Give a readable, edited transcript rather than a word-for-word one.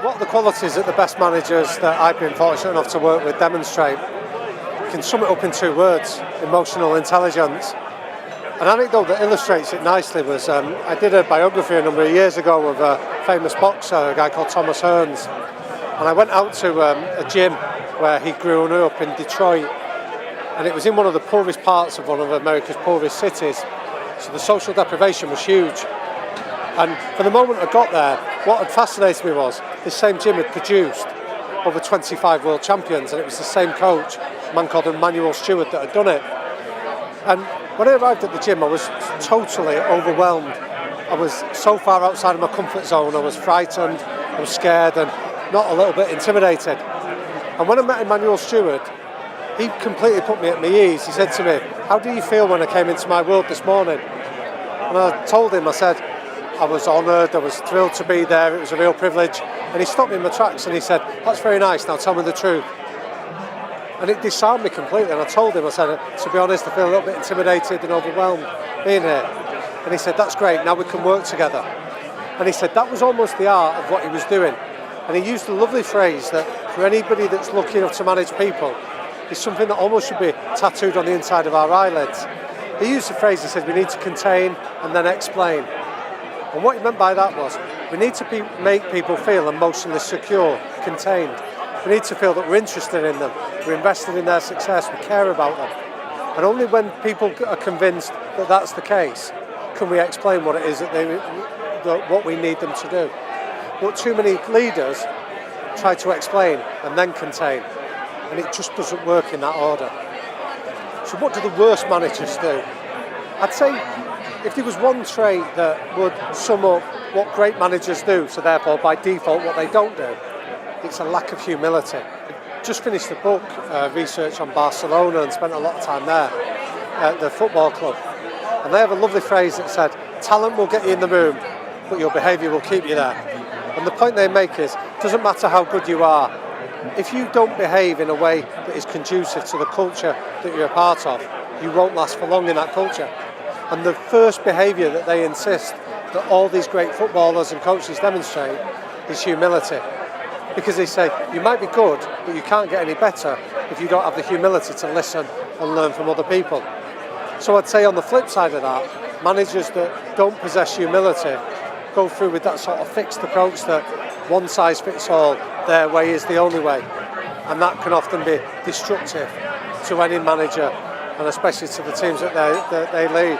what the qualities that the best managers that I've been fortunate enough to work with demonstrate? You can sum it up in 2 words: emotional intelligence. An anecdote that illustrates it nicely was I did a biography a number of years ago of a famous boxer, a guy called Thomas Hearns, and I went out to a gym where he grew up in Detroit, and it was in one of the poorest parts of one of America's poorest cities, so the social deprivation was huge. And from the moment I got there, what had fascinated me was this same gym had produced over 25 world champions, and it was the same coach, a man called Emmanuel Stewart, that had done it. And when I arrived at the gym, I was totally overwhelmed. I was so far outside of my comfort zone. I was frightened, I was scared, and not a little bit intimidated. And when I met Emmanuel Stewart, he completely put me at my ease. He said to me, "How do you feel when I came into my world this morning?" And I told him, I said, I was honoured, I was thrilled to be there, it was a real privilege. And he stopped me in my tracks and he said, "That's very nice, now tell me the truth." And it disarmed me completely, and I told him, I said, "To be honest, I feel a little bit intimidated and overwhelmed being here." And he said, "That's great, now we can work together." And he said that was almost the art of what he was doing. And he used a lovely phrase that for anybody that's lucky enough to manage people, is something that almost should be tattooed on the inside of our eyelids. He used the phrase, he said, "We need to contain and then explain." And what he meant by that was, we need to make people feel emotionally secure, contained. We need to feel that we're interested in them, we're invested in their success, we care about them. And only when people are convinced that that's the case, can we explain what it is that what we need them to do. But too many leaders try to explain and then contain, and it just doesn't work in that order. So what do the worst managers do? I'd say if there was one trait that would sum up what great managers do, so therefore by default what they don't do, it's a lack of humility. I just finished a book, research on Barcelona, and spent a lot of time there at the football club. And they have a lovely phrase that said, "Talent will get you in the room, but your behaviour will keep you there." And the point they make is, it doesn't matter how good you are, if you don't behave in a way that is conducive to the culture that you're a part of, you won't last for long in that culture. And the first behaviour that they insist that all these great footballers and coaches demonstrate is humility. Because they say, you might be good, but you can't get any better if you don't have the humility to listen and learn from other people. So I'd say on the flip side of that, managers that don't possess humility go through with that sort of fixed approach that one size fits all, their way is the only way. And that can often be destructive to any manager, and especially to the teams that they lead.